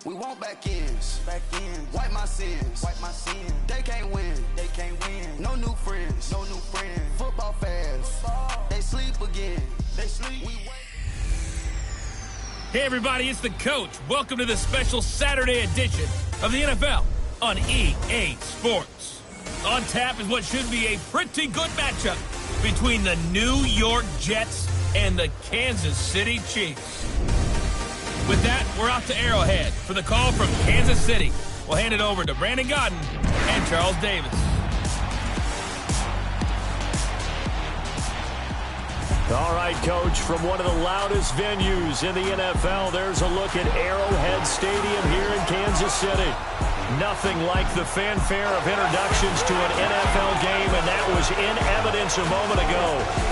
We want back ends. Wipe my sins. They can't win. No new friends. Football fans. They sleep again. Hey everybody, it's the coach. Welcome to the special Saturday edition of the NFL on EA Sports. On tap is what should be a pretty good matchup between the New York Jets and the Kansas City Chiefs. With that, we're out to Arrowhead for the call from Kansas City. We'll hand it over to Brandon Godden and Charles Davis. All right, Coach, from one of the loudest venues in the NFL, there's a look at Arrowhead Stadium here in Kansas City. Nothing like the fanfare of introductions to an NFL game, and that was in evidence a moment ago.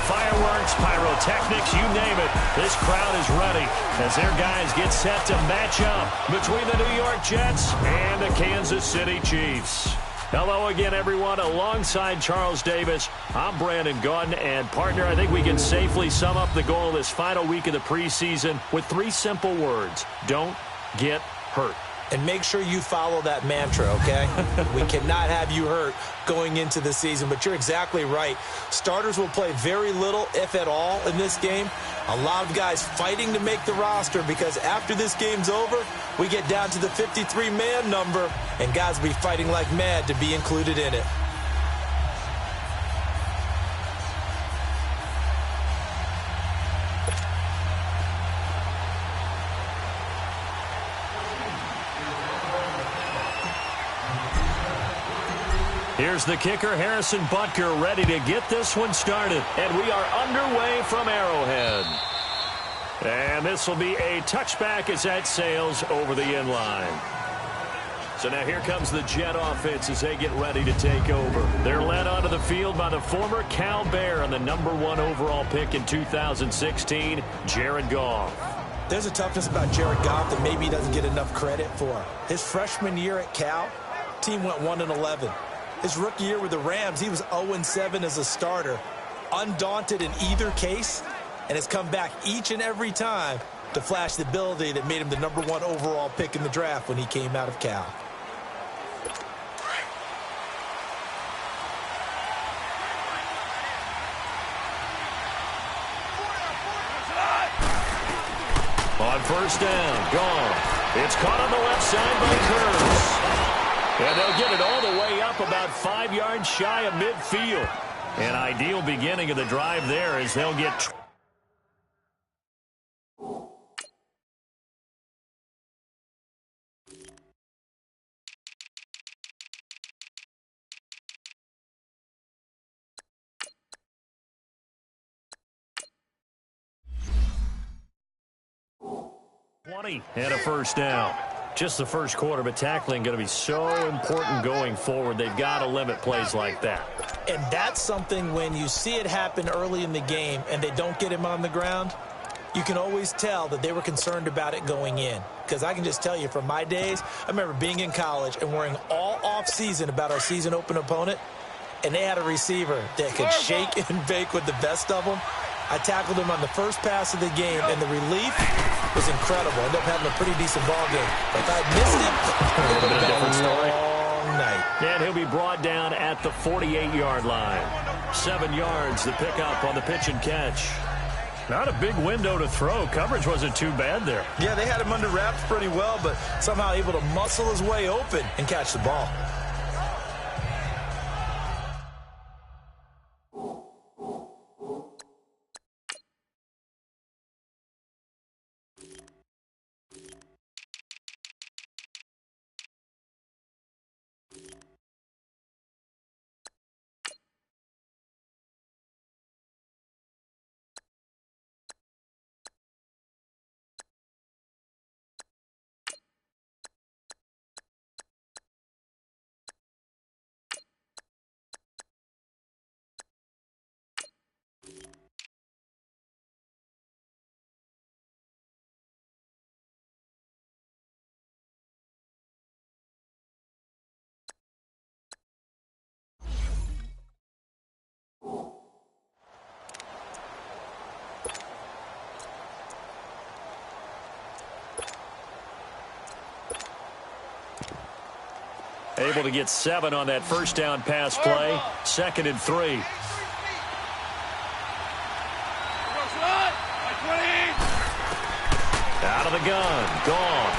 Fireworks, pyrotechnics, you name it. This crowd is ready as their guys get set to match up between the New York Jets and the Kansas City Chiefs. Hello again, everyone. Alongside Charles Davis, I'm Brandon Godden, and partner, I think we can safely sum up the goal of this final week of the preseason with 3 simple words: don't get hurt. And make sure you follow that mantra, okay? We cannot have you hurt going into the season, but you're exactly right. Starters will play very little, if at all, in this game. A lot of guys fighting to make the roster because after this game's over, we get down to the 53-man number, and guys will be fighting like mad to be included in it. Here's the kicker, Harrison Butker, ready to get this one started. And we are underway from Arrowhead. And this will be a touchback as that sails over the end line. So now here comes the Jet offense as they get ready to take over. They're led onto the field by the former Cal Bear and the #1 overall pick in 2016, Jared Goff. There's a toughness about Jared Goff that maybe he doesn't get enough credit for. His freshman year at Cal, team went 1-11. His rookie year with the Rams, he was 0-7 as a starter, undaunted in either case, and has come back each and every time to flash the ability that made him the #1 overall pick in the draft when he came out of Cal. On first down, gone. It's caught on the left side by Kurtz. And they'll get it all the way up about 5 yards shy of midfield. An ideal beginning of the drive there as they'll get... and a first down. Just the first quarter, but tackling going to be so important going forward. They've got to limit plays like that. And that's something when you see it happen early in the game and they don't get him on the ground, you can always tell that they were concerned about it going in. Because I can just tell you from my days, I remember being in college and worrying all off-season about our season open opponent, and they had a receiver that could shake and bake with the best of them. I tackled him on the first pass of the game, and the relief was incredible. Ended up having a pretty decent ball game. But if I missed him, it would have been a different story. Long night. And he'll be brought down at the 48-yard line. 7 yards, the pickup on the pitch and catch. Not a big window to throw. Coverage wasn't too bad there. Yeah, they had him under wraps pretty well, but somehow able to muscle his way open and catch the ball. Able to get 7 on that first down pass play. 2nd and 3. Out of the gun. Gone.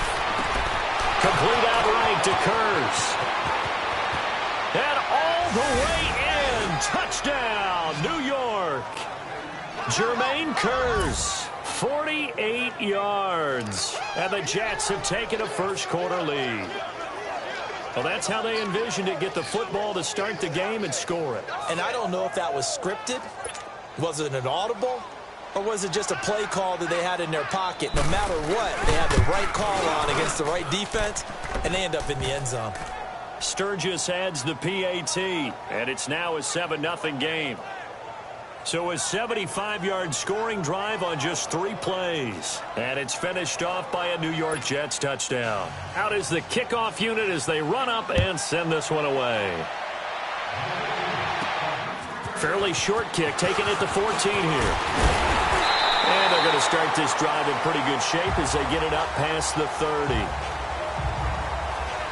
Complete outright to Kurz. And all the way in. Touchdown, New York. Jermaine Kurz, 48 yards. And the Jets have taken a first-quarter lead. Well, that's how they envisioned it. Get the football to start the game and score it. And I don't know if that was scripted. Was it an audible? Or was it just a play call that they had in their pocket? No matter what, they had the right call on against the right defense, and they end up in the end zone. Sturgis adds the PAT, and it's now a 7-0 game. So a 75-yard scoring drive on just 3 plays. And it's finished off by a New York Jets touchdown. Out is the kickoff unit as they run up and send this one away. Fairly short kick, taken at the 14 here. And they're going to start this drive in pretty good shape as they get it up past the 30.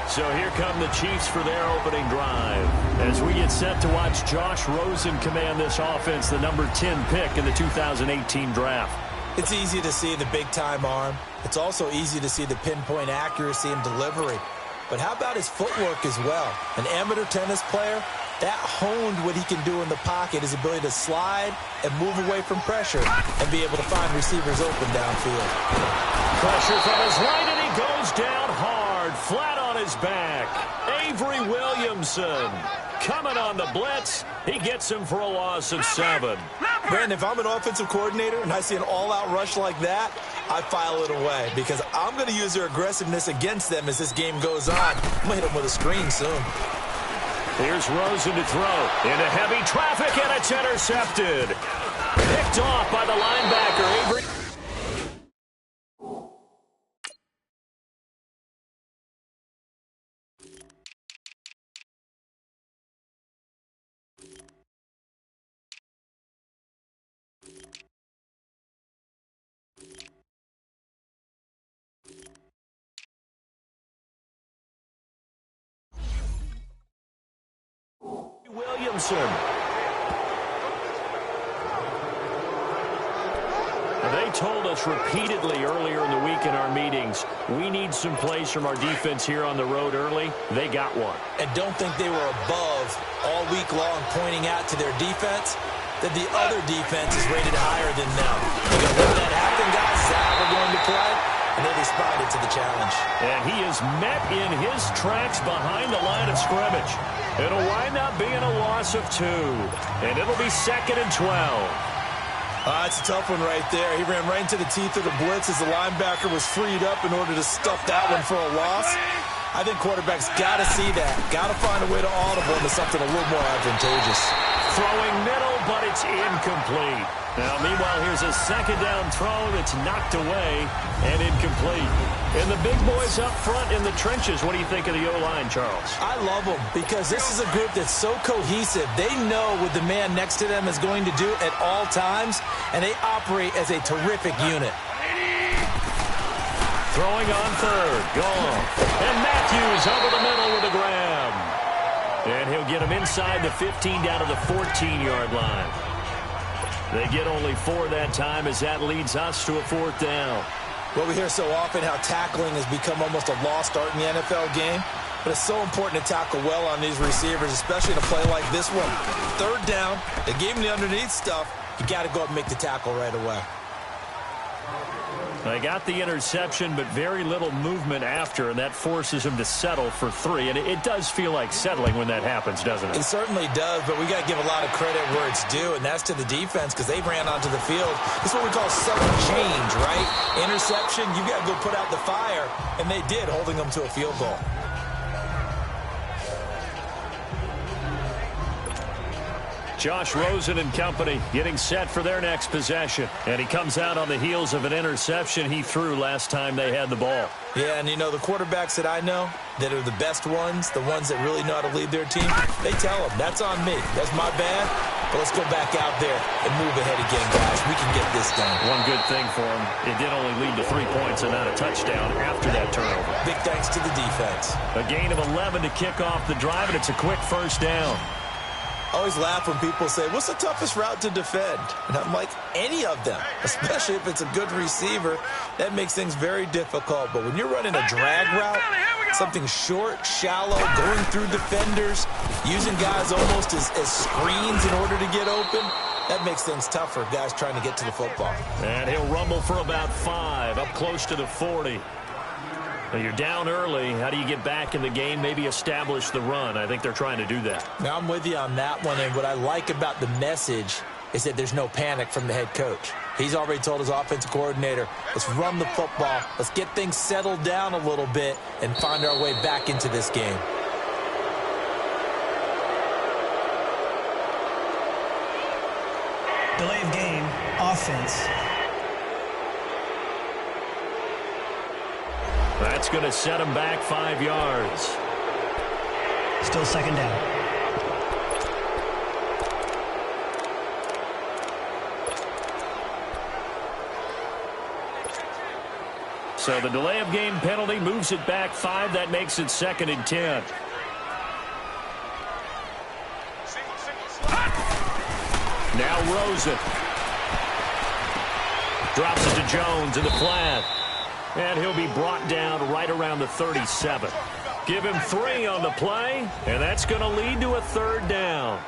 So here come the Chiefs for their opening drive. As we get set to watch Josh Rosen command this offense, the number 10 pick in the 2018 draft. It's easy to see the big-time arm. It's also easy to see the pinpoint accuracy and delivery. But how about his footwork as well? An amateur tennis player, that honed what he can do in the pocket, his ability to slide and move away from pressure and be able to find receivers open downfield. Pressure from his right, and he goes down hard, flat on his back. Avery Williamson coming on the blitz. He gets him for a loss of 7. Brandon, if I'm an offensive coordinator and I see an all-out rush like that, I file it away because I'm going to use their aggressiveness against them as this game goes on. I'm going to hit them with a screen soon. Here's Rosen to throw into heavy traffic, and it's intercepted. Picked off by the linebacker, Avery. Williamson. They told us repeatedly earlier in the week in our meetings, we need some plays from our defense here on the road early. They got one. And don't think they were above all week long pointing out to their defense that the other defense is rated higher than them. They're going to let that happen, guys. Is that how we're going to play? And they responded to the challenge. And he is met in his tracks behind the line of scrimmage. It'll wind up being a loss of 2. And it'll be 2nd and 12. It's a tough one right there. He ran right into the teeth of the blitz as the linebacker was freed up in order to stuff that one for a loss. I think quarterbacks got to see that. Got to find a way to audible into something a little more advantageous. Throwing middle, but it's incomplete. Now, meanwhile, here's a 2nd down throw that's knocked away and incomplete. And the big boys up front in the trenches, what do you think of the O-line, Charles? I love them because this is a group that's so cohesive. They know what the man next to them is going to do at all times, and they operate as a terrific unit. Throwing on 3rd, gone. And Matthews over the middle with a grab. And he'll get him inside the 15 down to the 14-yard line. They get only 4 that time as that leads us to a 4th down. Well, we hear so often how tackling has become almost a lost art in the NFL game. But it's so important to tackle well on these receivers, especially in a play like this one. 3rd down, they gave him the underneath stuff. You got to go up and make the tackle right away. They got the interception, but very little movement after, and that forces him to settle for 3. And it does feel like settling when that happens, doesn't it? It certainly does, but we got to give a lot of credit where it's due, and that's to the defense because they ran onto the field. This is what we call sudden change, right? Interception, you got to go put out the fire, and they did, holding them to a field goal. Josh Rosen and company getting set for their next possession. And he comes out on the heels of an interception he threw last time they had the ball. Yeah, and you know, the quarterbacks that I know that are the best ones, the ones that really know how to lead their team, they tell them, that's on me. That's my bad. But let's go back out there and move ahead again, guys. We can get this done. One good thing for him, it did only lead to 3 points and not a touchdown after that turnover. Big thanks to the defense. A gain of 11 to kick off the drive, and it's a quick first down. I always laugh when people say, what's the toughest route to defend? And I'm like, any of them, especially if it's a good receiver. That makes things very difficult. But when you're running a drag route, something short, shallow, going through defenders, using guys almost as screens in order to get open, that makes things tougher, guys trying to get to the football. And he'll rumble for about 5, up close to the 40. Now you're down early. How do you get back in the game, maybe establish the run? I think they're trying to do that. Now, I'm with you on that one, and what I like about the message is that there's no panic from the head coach. He's already told his offensive coordinator, let's run the football, let's get things settled down a little bit and find our way back into this game. Delay of game, offense. That's going to set him back 5 yards. Still second down. So the delay of game penalty moves it back 5. That makes it 2nd and 10. Now Rosen. Drops it to Jones in the flat. And he'll be brought down right around the 37. Give him 3 on the play, and that's going to lead to a 3rd down.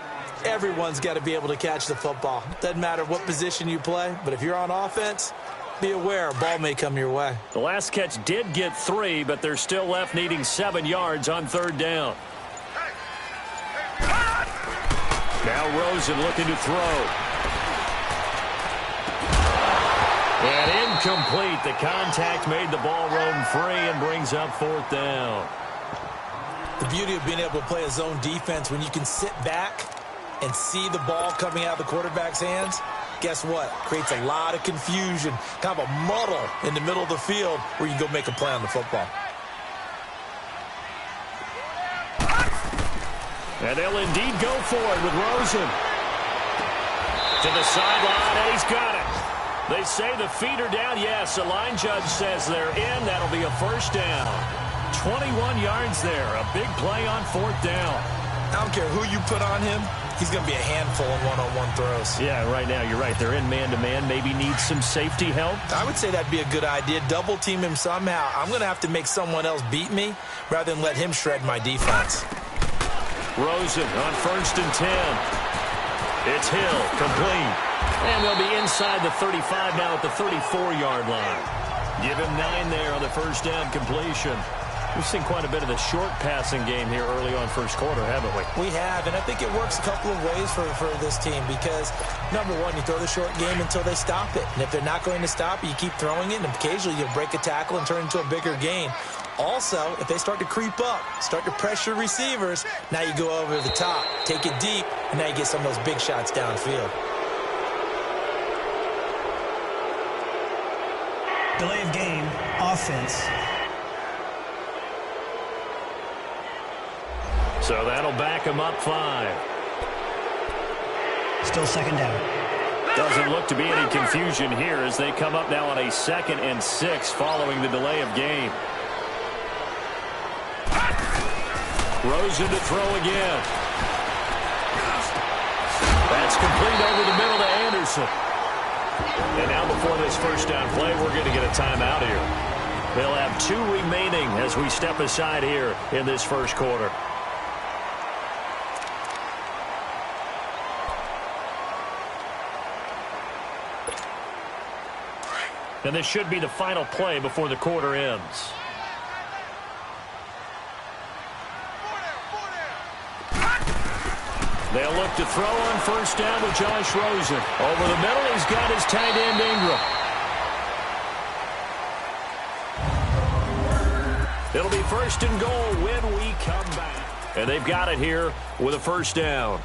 Everyone's got to be able to catch the football. Doesn't matter what position you play, but if you're on offense, be aware a ball may come your way. The last catch did get 3, but they're still left needing 7 yards on 3rd down. Now Rosen looking to throw. And incomplete. The contact made the ball roam free and brings up 4th down. The beauty of being able to play a zone defense when you can sit back and see the ball coming out of the quarterback's hands, guess what? Creates a lot of confusion, kind of a muddle in the middle of the field where you can go make a play on the football. And they'll indeed go for it with Rosen. To the sideline, and he's got it. They say the feet are down. Yes, the line judge says they're in. That'll be a 1st down. 21 yards there. A big play on 4th down. I don't care who you put on him. He's going to be a handful in one-on-one throws. Yeah, right now, you're right. They're in man-to-man. Maybe need some safety help. I would say that'd be a good idea. Double team him somehow. I'm going to have to make someone else beat me rather than let him shred my defense. Rosen on 1st and 10. It's Hill, complete. And they'll be inside the 35 now at the 34-yard line. Give him 9 there on the 1st down completion. We've seen quite a bit of the short passing game here early on 1st quarter, haven't we? We have, and I think it works a couple of ways for this team because, number one, you throw the short game until they stop it. And if they're not going to stop it, you keep throwing it, and occasionally you'll break a tackle and turn it into a bigger gain. Also, if they start to creep up, start to pressure receivers, now you go over the top, take it deep, and now you get some of those big shots downfield. Delay of game, offense. So that'll back him up 5. Still second down. Doesn't look to be any confusion here as they come up now on a 2nd and 6 following the delay of game. Rosen to throw again. That's complete over the middle to Anderson. And now before this 1st down play, we're going to get a timeout here. They'll have 2 remaining as we step aside here in this 1st quarter. And this should be the final play before the quarter ends. They'll look to throw on 1st down with Josh Rosen. Over the middle, he's got his tight end Ingram. It'll be 1st and goal when we come back. And they've got it here with a 1st down.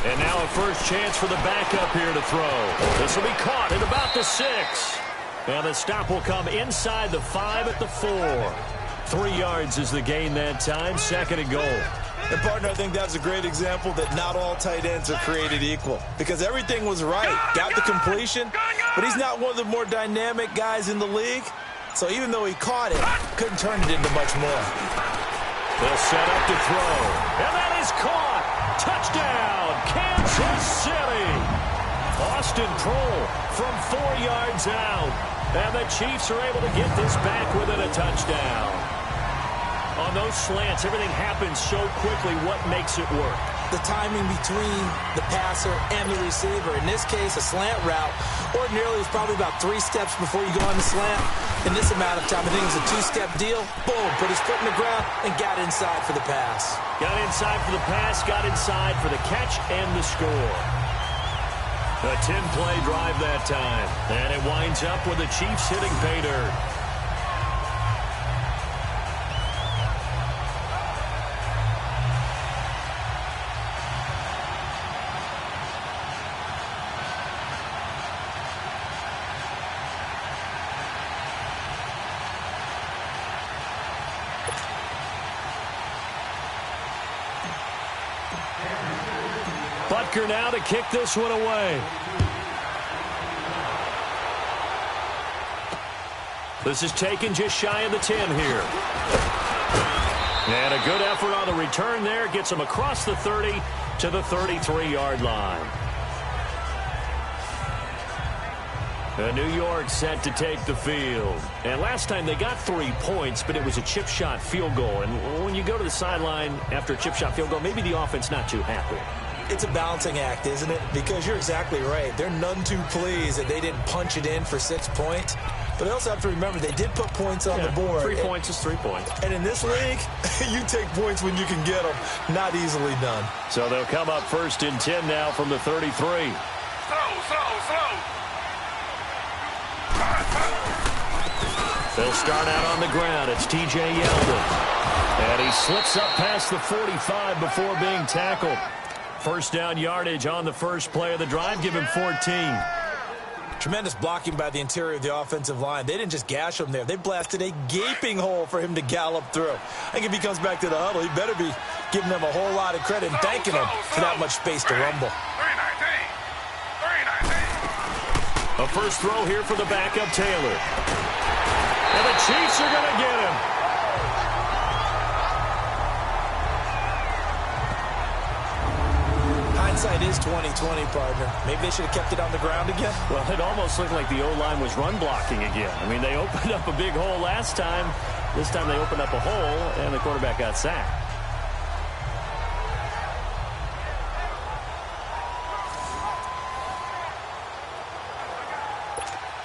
And now a first chance for the backup here to throw. This will be caught at about the 6. And the stop will come inside the 5 at the 4. 3 yards is the gain that time, 2nd and goal. And, partner, I think that's a great example that not all tight ends are created equal. Because everything was right. Got the completion, but he's not one of the more dynamic guys in the league. So even though he caught it, couldn't turn it into much more. They'll set up to throw. And that is caught. Touchdown, Kansas City. Austin Prohl from 4 yards out. And the Chiefs are able to get this back within a touchdown. On those slants, everything happens so quickly. What makes it work? The timing between the passer and the receiver. In this case, a slant route ordinarily is probably about 3 steps before you go on the slant. In this amount of time, I think it was a 2-step deal. Boom, put his foot in the ground and got inside for the pass. Got inside for the pass, got inside for the catch and the score. A 10-play drive that time. And it winds up with the Chiefs hitting pay dirt. Butker now to kick this one away. This is taken just shy of the 10 here. And a good effort on the return there. Gets him across the 30 to the 33-yard line. New York set to take the field. And last time they got 3 points, but it was a chip shot field goal. And when you go to the sideline after a chip shot field goal, maybe the offense not too happy. It's a balancing act, isn't it? Because you're exactly right. They're none too pleased that they didn't punch it in for 6 points. But I also have to remember they did put points on the board. 3 points is 3 points. And in this league, you take points when you can get them. Not easily done. So they'll come up 1st and 10 now from the 33. Slow. They'll start out on the ground. It's T.J. Yeldon. And he slips up past the 45 before being tackled. First down yardage on the first play of the drive. Give him 14. Tremendous blocking by the interior of the offensive line. They didn't just gash him there. They blasted a gaping hole for him to gallop through. I think if he comes back to the huddle, he better be giving them a whole lot of credit and thanking them for that much space to rumble. 319. A first throw here for the backup, Taylor. And the Chiefs are going to get him. Hindsight is 20/20, partner. Maybe they should have kept it on the ground again. Well, it almost looked like the O-line was run blocking again. I mean, they opened up a big hole last time. This time they opened up a hole, and the quarterback got sacked.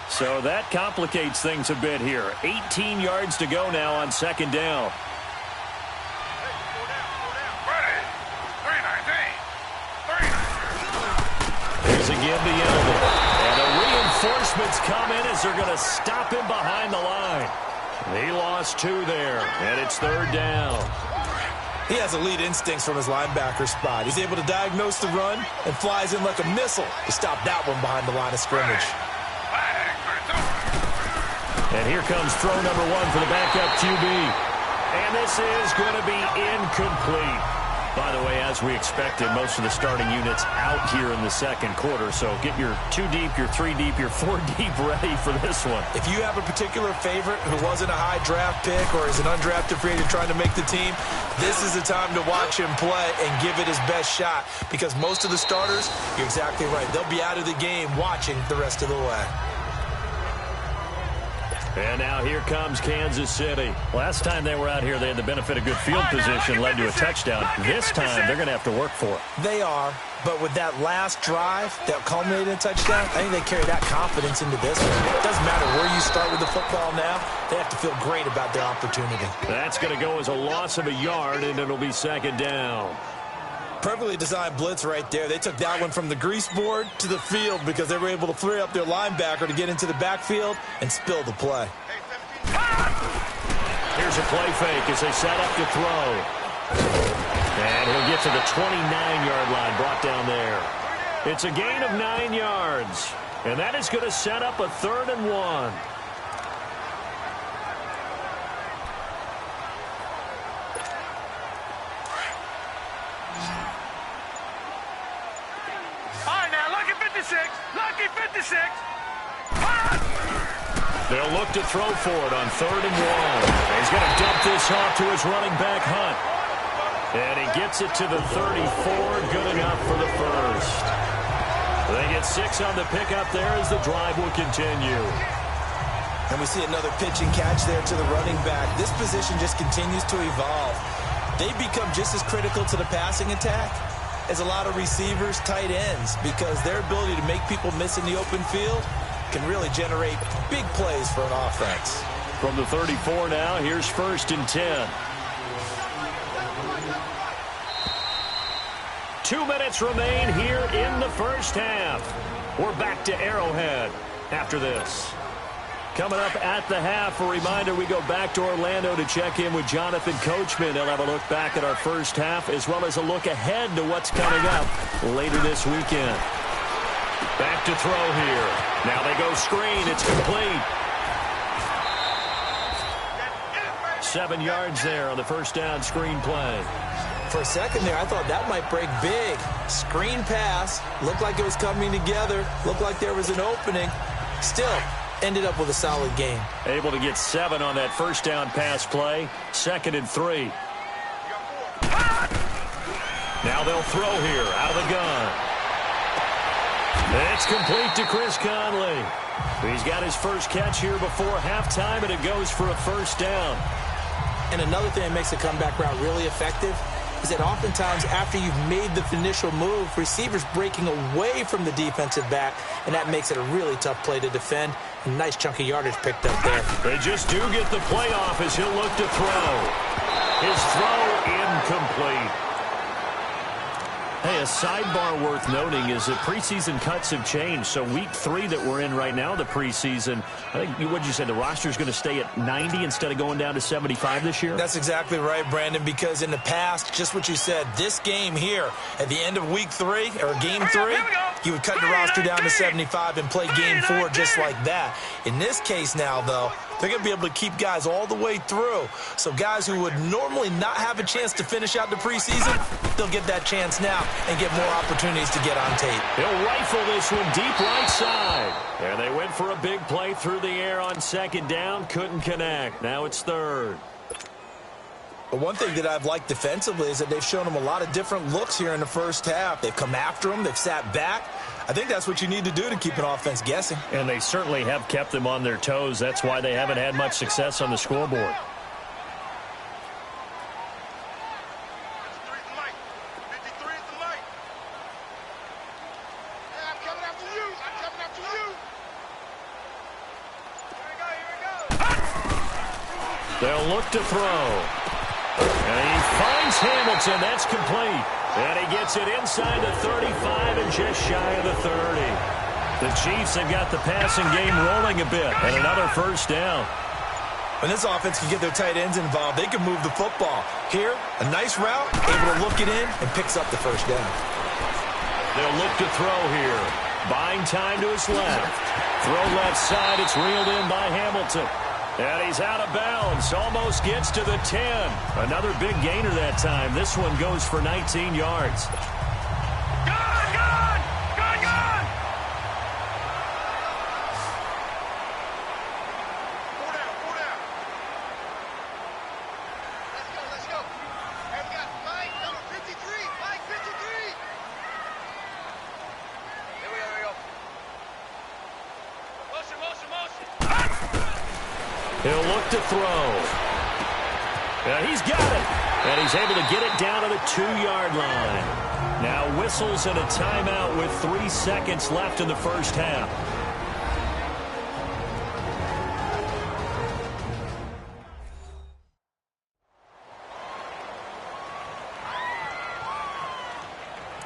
So that complicates things a bit here. 18 yards to go now on 2nd down. Here's again to Yeldon. And the reinforcements come in as they're going to stop him behind the line. He lost 2 there, and it's 3rd down. He has elite instincts from his linebacker spot. He's able to diagnose the run and flies in like a missile to stop that one behind the line of scrimmage. And here comes throw number 1 for the backup QB. And this is going to be incomplete. By the way, as we expected, most of the starting units out here in the 2nd quarter. So get your 2 deep, your 3 deep, your 4 deep ready for this one. If you have a particular favorite who wasn't a high draft pick or is an undrafted free agent trying to make the team, this is the time to watch him play and give it his best shot. Because most of the starters, you're exactly right, they'll be out of the game watching the rest of the way. And now here comes Kansas City. Last time they were out here, they had the benefit of good field position, led to a touchdown. This time, they're going to have to work for it. They are, but with that last drive that culminated in a touchdown, I think they carry that confidence into this one. It doesn't matter where you start with the football now. They have to feel great about their opportunity. That's going to go as a loss of a yard, and it'll be 2nd down. Perfectly designed blitz right there. They took that one from the grease board to the field because they were able to free up their linebacker to get into the backfield and spill the play. Here's a play fake as they set up to throw. And he'll get to the 29-yard line, brought down there. It's a gain of 9 yards. And that is going to set up a 3rd and 1. All right, now, lucky 56. Lucky 56. They'll look to throw for it on 3rd and 1. He's going to dump this off to his running back, Hunt. And he gets it to the 34. Good enough for the first. They get 6 on the pickup there as the drive will continue. And we see another pitch and catch there to the running back. This position just continues to evolve. They become just as critical to the passing attack as a lot of receivers, tight ends, because their ability to make people miss in the open field can really generate big plays for an offense. From the 34 now, here's 1st and 10. 2 minutes remain here in the first half. We're back to Arrowhead after this. Coming up at the half, a reminder, we go back to Orlando to check in with Jonathan Coachman. He'll have a look back at our first half as well as a look ahead to what's coming up later this weekend. Back to throw here. Now they go screen. It's complete. 7 yards there on the first down screen play. For a second there, I thought that might break big. Screen pass. Looked like it was coming together. Looked like there was an opening. Still, ended up with a solid game. Able to get 7 on that first down pass play. 2nd and 3. Now they'll throw here out of the gun. It's complete to Chris Conley. He's got his first catch here before halftime, and it goes for a first down. And another thing that makes the comeback route really effective is that oftentimes after you've made the initial move, receivers breaking away from the defensive back, and that makes it a really tough play to defend. A nice chunk of yardage picked up there. They just do get the play off as he'll look to throw. His throw incomplete. Hey, a sidebar worth noting is that preseason cuts have changed. So week 3 that we're in right now, the preseason, I think, what did you say, the roster's going to stay at 90 instead of going down to 75 this year? That's exactly right, Brandon, because in the past, just what you said, this game here, at the end of week 3, or game 3, you would cut the roster down to 75 and play game 4 just like that. In this case now, though, they're going to be able to keep guys all the way through. So guys who would normally not have a chance to finish out the preseason, they'll get that chance now and get more opportunities to get on tape. He'll rifle this one deep right side. And they went for a big play through the air on 2nd down. Couldn't connect. Now it's 3rd. But one thing that I've liked defensively is that they've shown them a lot of different looks here in the first half. They've come after them. They've sat back. I think that's what you need to do to keep an offense guessing. And they certainly have kept them on their toes. That's why they haven't had much success on the scoreboard. They'll look to throw. And he finds Hamilton. That's complete. And he gets it inside the 35 and just shy of the 30. The Chiefs have got the passing game rolling a bit. And another first down. When this offense can get their tight ends involved, they can move the football. Here, a nice route, able to look it in, and picks up the first down. They'll look to throw here. Buying time to his left. Throw left side. It's reeled in by Hamilton. And he's out of bounds. Almost gets to the 10. Another big gainer that time. This one goes for 19 yards. Let's go. Hey, we got Mike, number 53. Mike, 53. Here we go. Motion. He'll look to throw. Yeah, he's got it. And he's able to get it down to the 2-yard line. Now whistles and a timeout with 3 seconds left in the first half.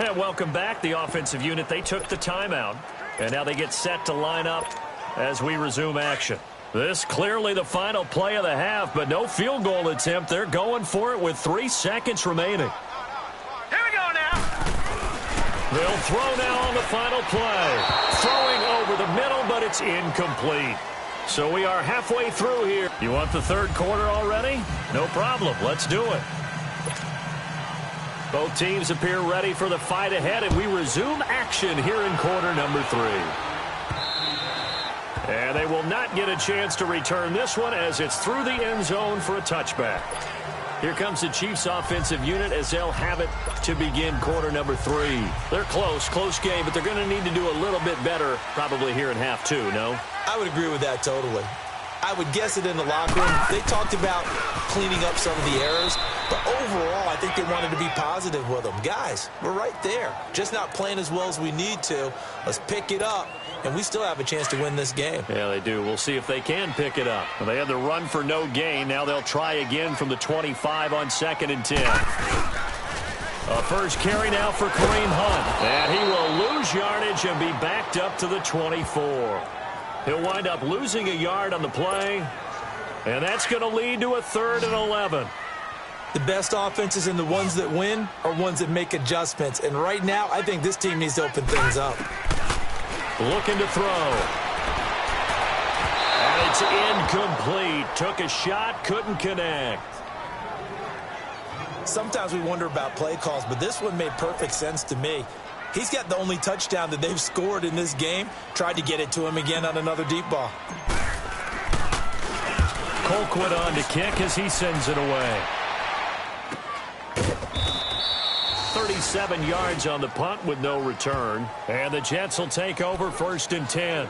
And welcome back. The offensive unit, they took the timeout. And now they get set to line up as we resume action. This clearly the final play of the half, but no field goal attempt. They're going for it with 3 seconds remaining. They'll throw now on the final play. Throwing over the middle, but it's incomplete. So we are halfway through here. You want the third quarter already? No problem. Let's do it. Both teams appear ready for the fight ahead, and we resume action here in quarter number 3. And they will not get a chance to return this one as it's through the end zone for a touchback. Here comes the Chiefs offensive unit as they'll have it to begin quarter number 3. They're close game, but they're going to need to do a little bit better probably here in half 2, no? I would agree with that totally. I would guess it in the locker room. They talked about cleaning up some of the errors, but overall, I think they wanted to be positive with them. Guys, we're right there. Just not playing as well as we need to. Let's pick it up, and we still have a chance to win this game. Yeah, they do. We'll see if they can pick it up. Well, they had the run for no gain. Now they'll try again from the 25 on 2nd and 10. A first carry now for Kareem Hunt. And he will lose yardage and be backed up to the 24. He'll wind up losing a yard on the play, and that's going to lead to a 3rd and 11. The best offenses and the ones that win are ones that make adjustments. And right now, I think this team needs to open things up. Looking to throw. And it's incomplete. Took a shot, couldn't connect. Sometimes we wonder about play calls, but this one made perfect sense to me. He's got the only touchdown that they've scored in this game. Tried to get it to him again on another deep ball. Colquitt on to kick as he sends it away. 37 yards on the punt with no return. And the Jets will take over 1st and 10.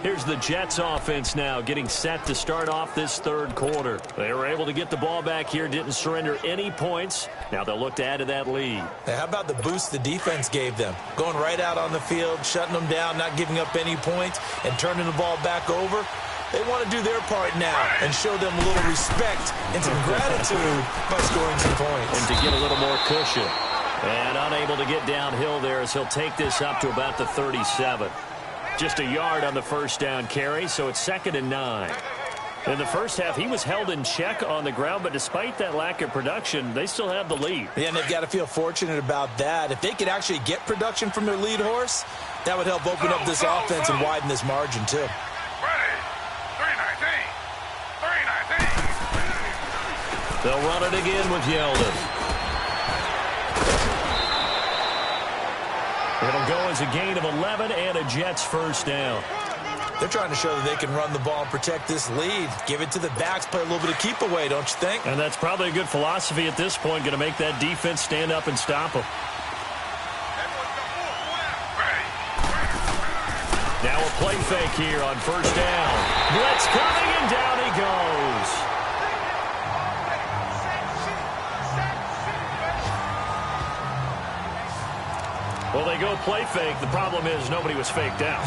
Here's the Jets offense now getting set to start off this 3rd quarter. They were able to get the ball back here, didn't surrender any points. Now they'll look to add to that lead. Now, how about the boost the defense gave them? Going right out on the field, shutting them down, not giving up any points, and turning the ball back over. They want to do their part now and show them a little respect and some gratitude by scoring some points. And to get a little more cushion. And unable to get downhill there as he'll take this up to about the 37. Just a yard on the first down carry, so it's 2nd and 9. In the first half, he was held in check on the ground, but despite that lack of production, they still have the lead. Yeah, and they've got to feel fortunate about that. If they could actually get production from their lead horse, that would help open up this offense and widen this margin, too. They'll run it again with Yeldon. It'll go as a gain of 11 and a Jets first down. They're trying to show that they can run the ball and protect this lead. Give it to the backs, play a little bit of keep away, don't you think? And that's probably a good philosophy at this point, going to make that defense stand up and stop them. Now a play fake here on first down. Blitz coming, and down he goes. Well, they go play fake. The problem is nobody was faked out.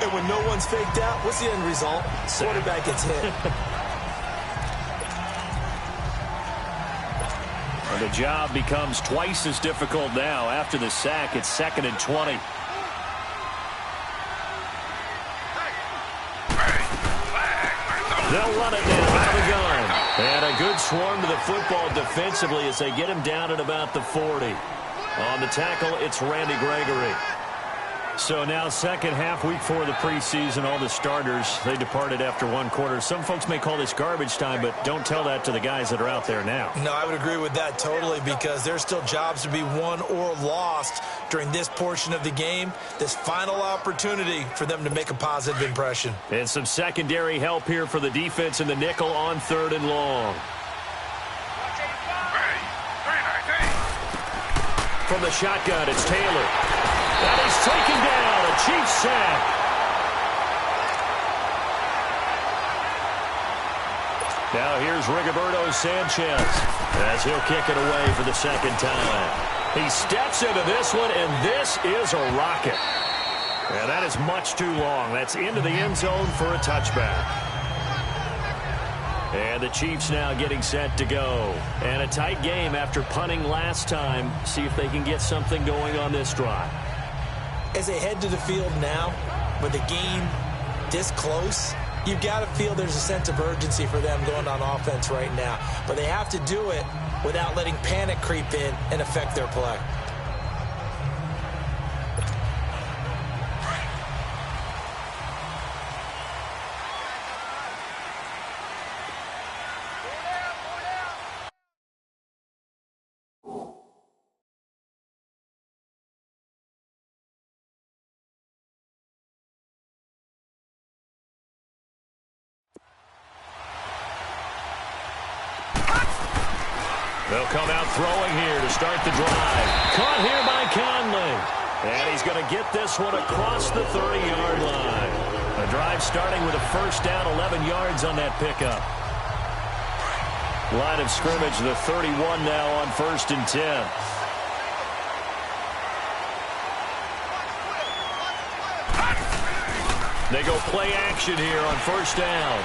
And when no one's faked out, what's the end result? Quarterback gets hit. And the job becomes twice as difficult now. After the sack, it's 2nd and 20. They'll run it now out of the gun. And a good swarm to the football defensively as they get him down at about the 40. On the tackle, it's Randy Gregory. So now 2nd half, week 4 of the preseason, all the starters, they departed after 1 quarter. Some folks may call this garbage time, but don't tell that to the guys that are out there now. No, I would agree with that totally because there's still jobs to be won or lost during this portion of the game. This final opportunity for them to make a positive impression. And some secondary help here for the defense in the nickel on 3rd and long. From the shotgun, it's Taylor. And he's taken down. A Chiefs sack. Now here's Rigoberto Sanchez as he'll kick it away for the 2nd time. He steps into this one, and this is a rocket. And that is much too long. That's into the end zone for a touchback. And the Chiefs now getting set to go. And a tight game after punting last time. See if they can get something going on this drive. As they head to the field now, with the game this close, you've got to feel there's a sense of urgency for them going on offense right now. But they have to do it without letting panic creep in and affect their play. They'll come out throwing here to start the drive. Caught here by Conley. And he's going to get this one across the 30-yard line. The drive starting with a first down, 11 yards on that pickup. Line of scrimmage, the 31 now on 1st and 10. They go play action here on 1st down.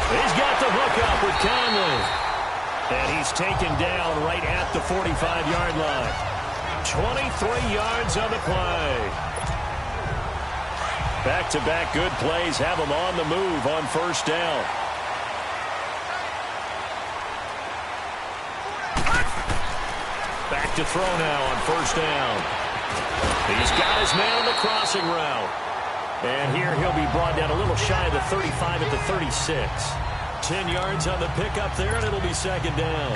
He's got the hook up with Conley. And he's taken down right at the 45-yard line. 23 yards on the play. Back-to-back good plays have him on the move on 1st down. Back to throw now on 1st down. He's got his man on the crossing route. And here he'll be brought down a little shy of the 35 at the 36. 10 yards on the pickup there, and it'll be 2nd down.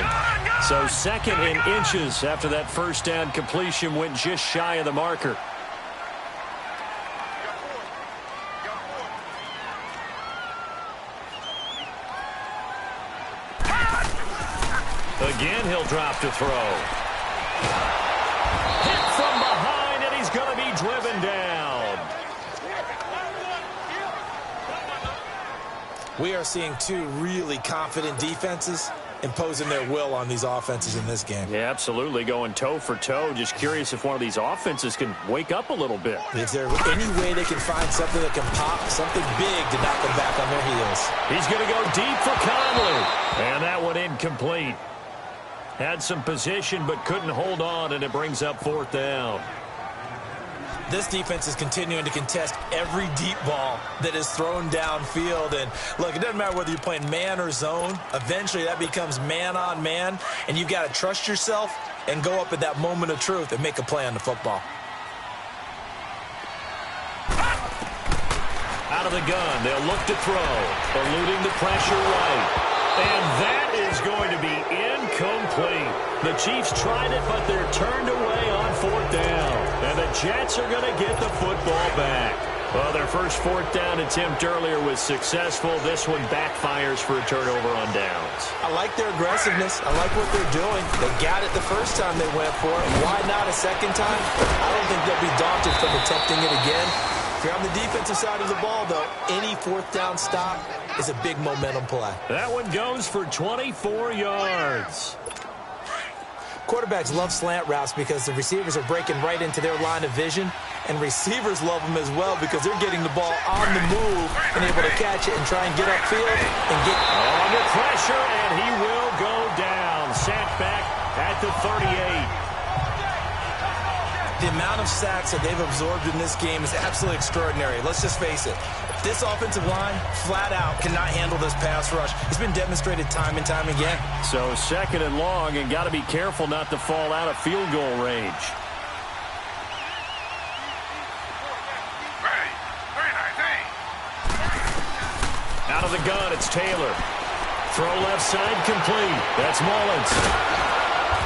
So 2nd in inches after that 1st down completion went just shy of the marker. Again, he'll drop to throw. Hit from behind, and he's going to be driven down. We are seeing two really confident defenses imposing their will on these offenses in this game. Yeah, absolutely, going toe for toe. Just curious if one of these offenses can wake up a little bit. Is there any way they can find something that can pop, something big to knock them back on their heels? He's going to go deep for Conley. And that one incomplete. Had some position but couldn't hold on, and it brings up 4th down. This defense is continuing to contest every deep ball that is thrown downfield. And, look, it doesn't matter whether you're playing man or zone. Eventually, that becomes man-on-man, and you've got to trust yourself and go up at that moment of truth and make a play on the football. Out of the gun, they'll look to throw, eluding the pressure right. And that is going to be incomplete. The Chiefs tried it, but they're turned away on 4th down. And the Jets are going to get the football back. Well, their first 4th down attempt earlier was successful. This one backfires for a turnover on downs. I like their aggressiveness. I like what they're doing. They got it the first time they went for it. Why not a second time? I don't think they'll be daunted from attempting it again. If you're on the defensive side of the ball, though, any 4th down stop is a big momentum play. That one goes for 24 yards. Quarterbacks love slant routes because the receivers are breaking right into their line of vision, and receivers love them as well because they're getting the ball on the move and able to catch it and try and get upfield and get under pressure, and he will go down. Sacked back at the 38. The amount of sacks that they've absorbed in this game is absolutely extraordinary. Let's just face it. This offensive line, flat out, cannot handle this pass rush. It's been demonstrated time and time again. So 2nd and long, and got to be careful not to fall out of field goal range. Out of the gun, it's Taylor. Throw left side complete. That's Mullins.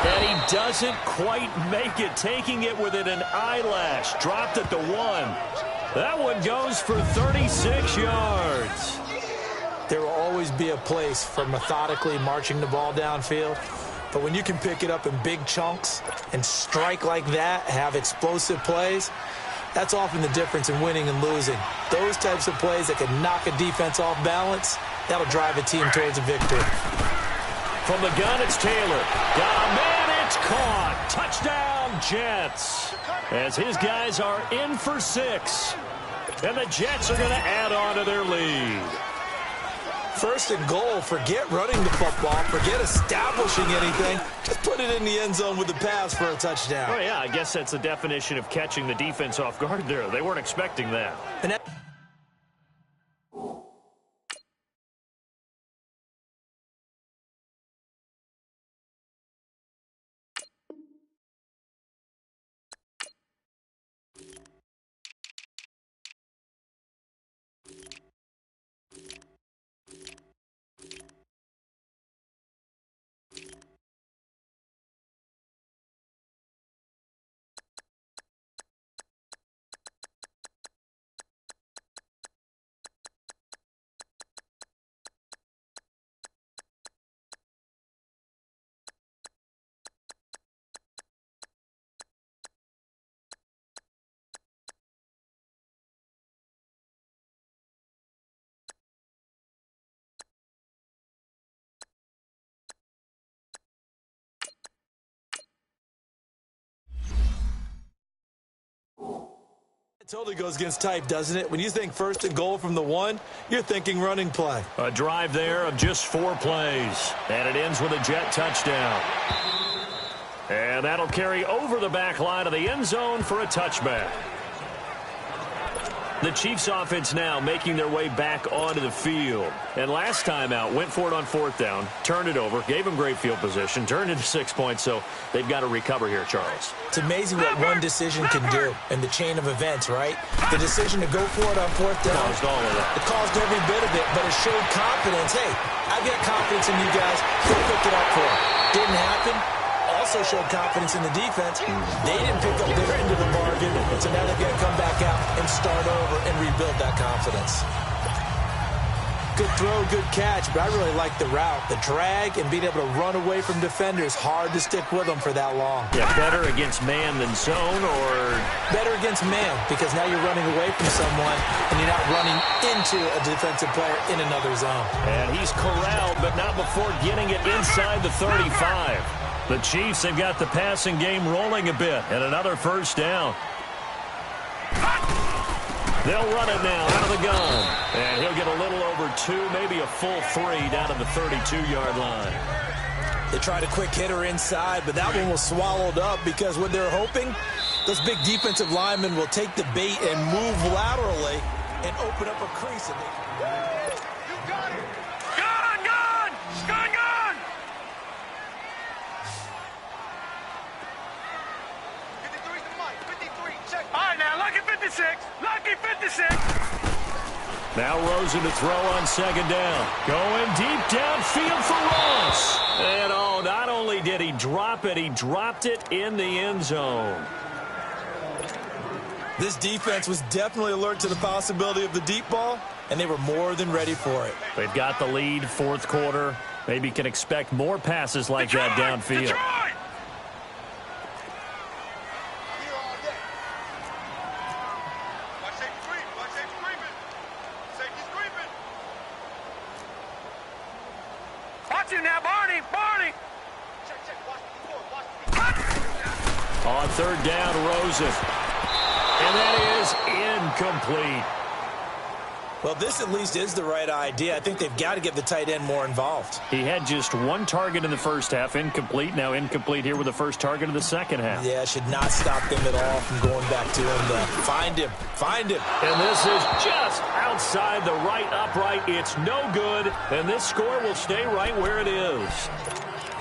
And he doesn't quite make it, taking it within an eyelash. Dropped at the 1. That one goes for 36 yards. There will always be a place for methodically marching the ball downfield. But when you can pick it up in big chunks and strike like that, have explosive plays, that's often the difference in winning and losing. Those types of plays that can knock a defense off balance, that'll drive a team towards a victory. From the gun, it's Taylor. Got a man, it's caught. Touchdown, Jets. As his guys are in for 6. And the Jets are going to add on to their lead. 1st and goal, forget running the football, forget establishing anything. Just put it in the end zone with the pass for a touchdown. Oh, yeah, I guess that's the definition of catching the defense off guard there. They weren't expecting that. And that It totally goes against type, doesn't it? When you think first and goal from the 1, you're thinking running play. A drive there of just 4 plays. And it ends with a jet touchdown. And that'll carry over the back line of the end zone for a touchback. The Chiefs offense now making their way back onto the field. And last time out, went for it on 4th down, turned it over, gave them great field position, turned into 6 points, so they've got to recover here, Charles. It's amazing what one decision can do in the chain of events, right? The decision to go for it on 4th down. Caused all of that. It caused every bit of it, but it showed confidence. Hey, I've got confidence in you guys. Go pick it up for it. Didn't happen. Also showed confidence in the defense. They didn't pick up their end of the bargain, so now they're going to come back out and start over and rebuild that confidence. Good throw, good catch, but I really like the route. The drag and being able to run away from defenders, hard to stick with them for that long. Yeah, better against man than zone, or? Better against man, because now you're running away from someone and you're not running into a defensive player in another zone. And he's corralled, but not before getting it inside the 35. The Chiefs have got the passing game rolling a bit, and another first down. They'll run it now out of the gun, and he'll get a little over 2, maybe a full 3 down to the 32-yard line. They tried a quick hitter inside, but that one was swallowed up because what they're hoping, those big defensive linemen will take the bait and move laterally and open up a crease. And You got it. Gun! 53 to Mike. 53. Check. All right, now, lucky 56. Lucky 56. Now Rosen to throw on 2nd down. Going deep downfield for Ross. And not only did he drop it, he dropped it in the end zone. this defense was definitely alert to the possibility of the deep ball, and they were more than ready for it. They've got the lead, 4th quarter. Maybe can expect more passes like that downfield. Detroit! Watch safety creep. Watch safety creeping. Safety's creeping. Watch him now, Barney! Barney! Check. Watch the floor. Watch the On 3rd down, Rosen. And that is incomplete. Well, this at least is the right idea. I think they've got to get the tight end more involved. He had just 1 target in the first half, incomplete. Now incomplete here with the first target of the second half. Yeah, should not stop them at all from going back to him. Find him. And this is just outside the right upright. It's no good, and this score will stay right where it is.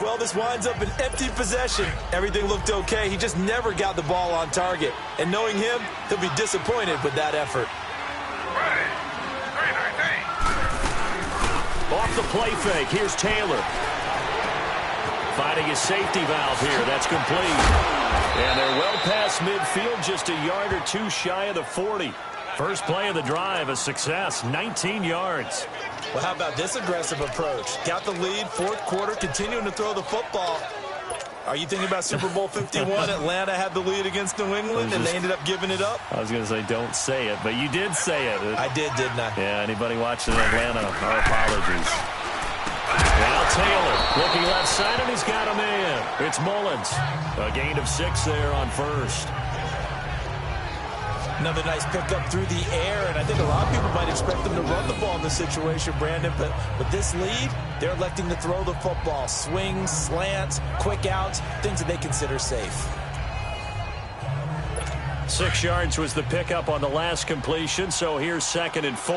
Well, this winds up an empty possession. Everything looked okay. He just never got the ball on target. And knowing him, he'll be disappointed with that effort. Off the play fake, here's Taylor. Finding his safety valve here, that's complete. And they're well past midfield, just a yard or 2 shy of the 40. First play of the drive, a success, 19 yards. Well, how about this aggressive approach? Got the lead, 4th quarter, continuing to throw the football. Are you thinking about Super Bowl 51? Atlanta had the lead against New England, and they ended up giving it up? I was going to say don't say it, but you did say it. I did, didn't I? Yeah, anybody watching Atlanta, our apologies. Now Taylor looking left side, and he's got a man. It's Mullins. A gain of 6 there on 1st. Another nice pickup through the air, and I think a lot of people might expect them to run the ball in this situation, Brandon, but with this lead, they're electing to throw the football. Swings, slants, quick outs, things that they consider safe. 6 yards was the pickup on the last completion, so here's 2nd and 4.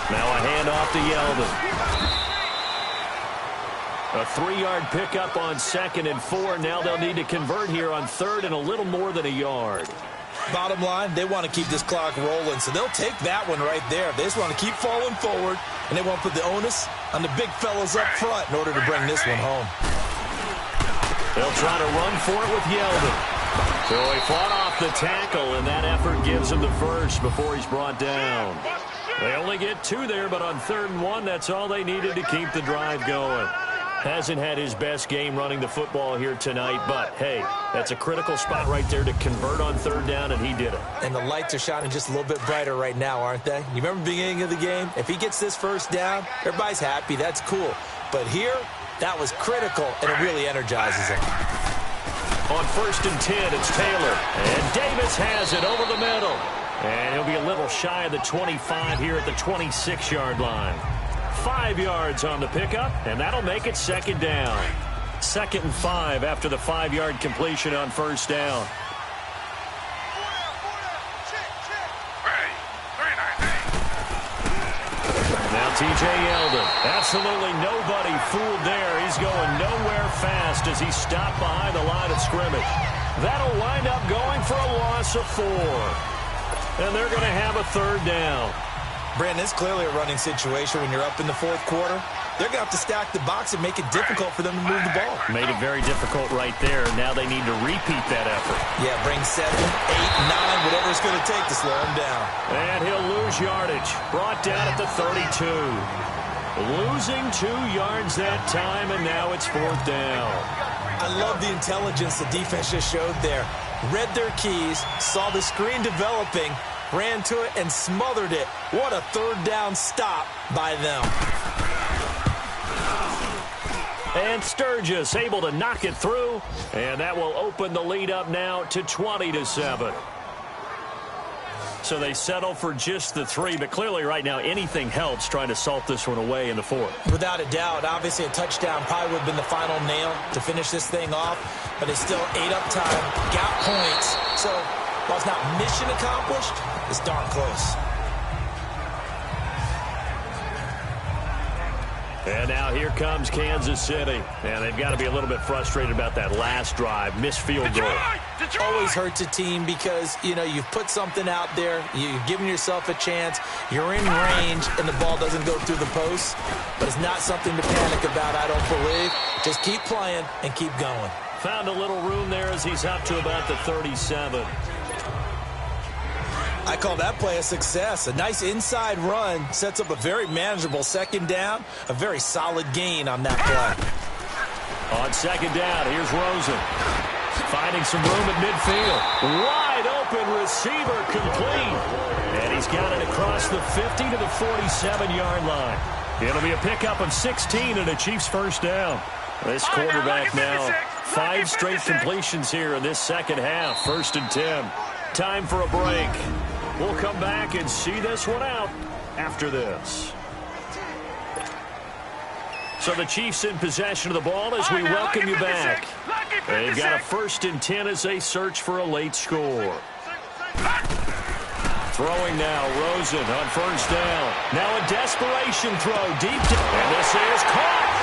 Now a handoff to Yeldon. A 3-yard pickup on 2nd and 4. Now they'll need to convert here on 3rd and a little more than a yard. Bottom line, they want to keep this clock rolling, so they'll take that one right there. They just want to keep falling forward, and they want to put the onus on the big fellas up front in order to bring this one home. They'll try to run for it with Yeldon. So he fought off the tackle, and that effort gives him the first before he's brought down. They only get 2 there, but on 3rd and 1, that's all they needed to keep the drive going. Hasn't had his best game running the football here tonight, but, hey, that's a critical spot right there to convert on 3rd down, and he did it. And the lights are shining just a little bit brighter right now, aren't they? You remember the beginning of the game? If he gets this first down, everybody's happy. That's cool. But here, That was critical, and it really energizes him. On 1st and 10, it's Taylor. And Davis has it over the middle. And he'll be a little shy of the 25 here at the 26-yard line. 5 yards on the pickup, and that'll make it 2nd down. 2nd and 5 after the 5-yard completion on 1st down. Now T.J. Yeldon. Absolutely nobody fooled there. He's going nowhere fast as he's stopped behind the line of scrimmage. That'll wind up going for a loss of 4. And they're going to have a 3rd down. Brandon, it's clearly a running situation when you're up in the 4th quarter. They're going to have to stack the box and make it difficult for them to move the ball. Made it very difficult right there. Now they need to repeat that effort. Yeah, bring 7, 8, 9, whatever it's going to take to slow him down. And he'll lose yardage. Brought down at the 32. Losing 2 yards that time, and now it's 4th down. I love the intelligence the defense just showed there. Read their keys, saw the screen developing, ran to it, and smothered it. What a 3rd down stop by them. And Sturgis able to knock it through, and that will open the lead up now to 20-7. So they settle for just the 3, but clearly right now anything helps trying to salt this one away in the 4th. Without a doubt, obviously a touchdown probably would have been the final nail to finish this thing off, but it's still 8 up time, got points. So while it's not mission accomplished, it's darn close. And now here comes Kansas City. And they've got to be a little bit frustrated about that last drive. Missed field goal. Always hurts a team because, you know, you've put something out there. You've given yourself a chance. You're in range, and the ball doesn't go through the post. But it's not something to panic about, I don't believe. Just keep playing and keep going. Found a little room there as he's up to about the 37. I call that play a success. A nice inside run sets up a very manageable 2nd down. A very solid gain on that play. On 2nd down, here's Rosen. Finding some room at midfield. Wide open receiver complete. And he's got it across the 50 to the 47-yard line. It'll be a pickup of 16 and a Chiefs 1st down. This quarterback now, 5 straight completions here in this 2nd half. 1st and 10. Time for a break. We'll come back and see this one out after this. So the Chiefs in possession of the ball as we welcome you back. They've got a 1st and 10 as they search for a late score. Throwing now, Rosen on 1st down. Now a desperation throw deep. And this is caught.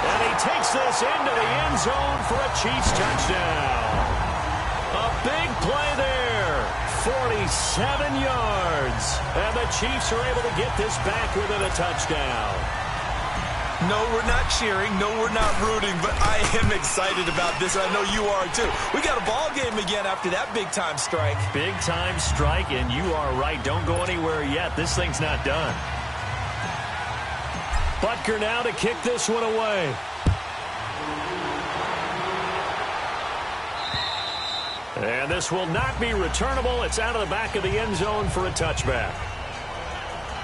And he takes this into the end zone for a Chiefs touchdown. A big play there, 47 yards. And the Chiefs are able to get this back within a touchdown. No, we're not cheering. No, we're not rooting. But I am excited about this. I know you are, too. We got a ball game again after that big-time strike. Big-time strike, and you are right. Don't go anywhere yet. This thing's not done. Butker now to kick this one away. And this will not be returnable. It's out of the back of the end zone for a touchback.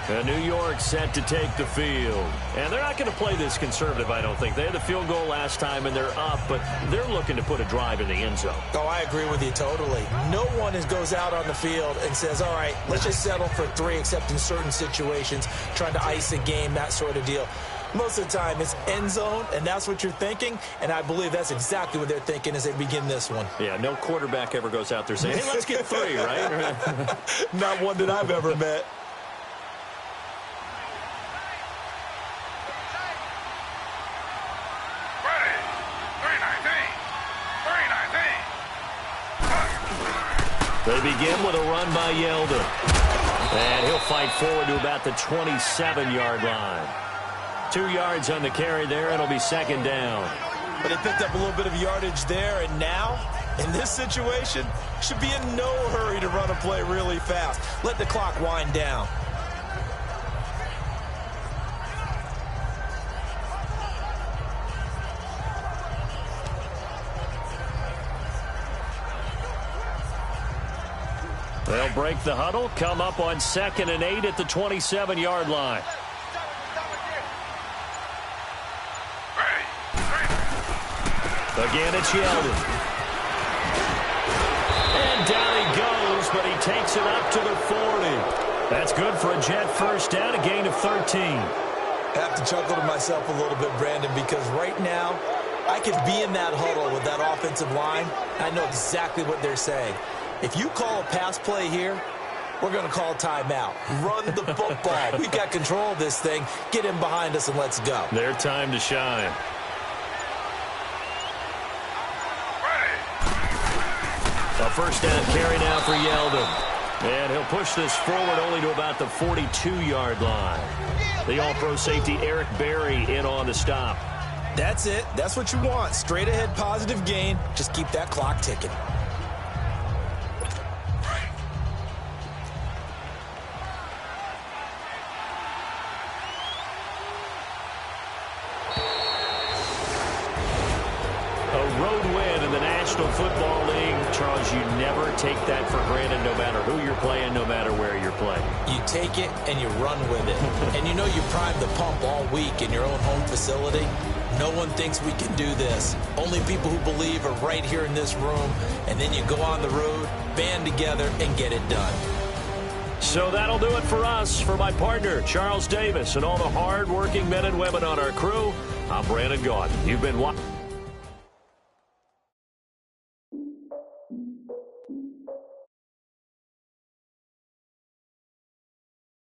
And New York set to take the field. And they're not going to play this conservative, I don't think. They had the field goal last time, and they're up, but they're looking to put a drive in the end zone. Oh, I agree with you totally. No one goes out on the field and says, all right, let's just settle for 3, except in certain situations, trying to ice a game, that sort of deal. Most of the time, it's end zone, and that's what you're thinking, and I believe that's exactly what they're thinking as they begin this one. Yeah, no quarterback ever goes out there saying, hey, let's get 3, right? Not one that I've ever met. They begin with a run by Yeldon. And he'll fight forward to about the 27-yard line. 2 yards on the carry there. It'll be 2nd down. But he picked up a little bit of yardage there, and now, in this situation, should be in no hurry to run a play really fast. Let the clock wind down. They'll break the huddle, come up on 2nd and 8 at the 27-yard line. Ready. Again, it's Yeldon. And down he goes, but he takes it up to the 40. That's good for a Jet first down, a gain of 13. I have to chuckle to myself a little bit, Brandon, because right now I could be in that huddle with that offensive line. I know exactly what they're saying. If you call a pass play here, we're going to call timeout. Run the football. We've got control of this thing. Get him behind us and let's go. Their time to shine. A first down carry now for Yeldon. And he'll push this forward only to about the 42-yard line. The all-pro safety Eric Berry in on the stop. That's it. That's what you want. Straight ahead positive gain. Just keep that clock ticking. A road win in the National Football League. Charles, you never take that for granted no matter who you're playing, no matter where you're playing. You take it and you run with it. And you know you primed the pump all week in your own home facility. No one thinks we can do this. Only people who believe are right here in this room. And then you go on the road, band together, and get it done. So that'll do it for us. For my partner, Charles Davis, and all the hard-working men and women on our crew, I'm Brandon Gaudin. You've been watching.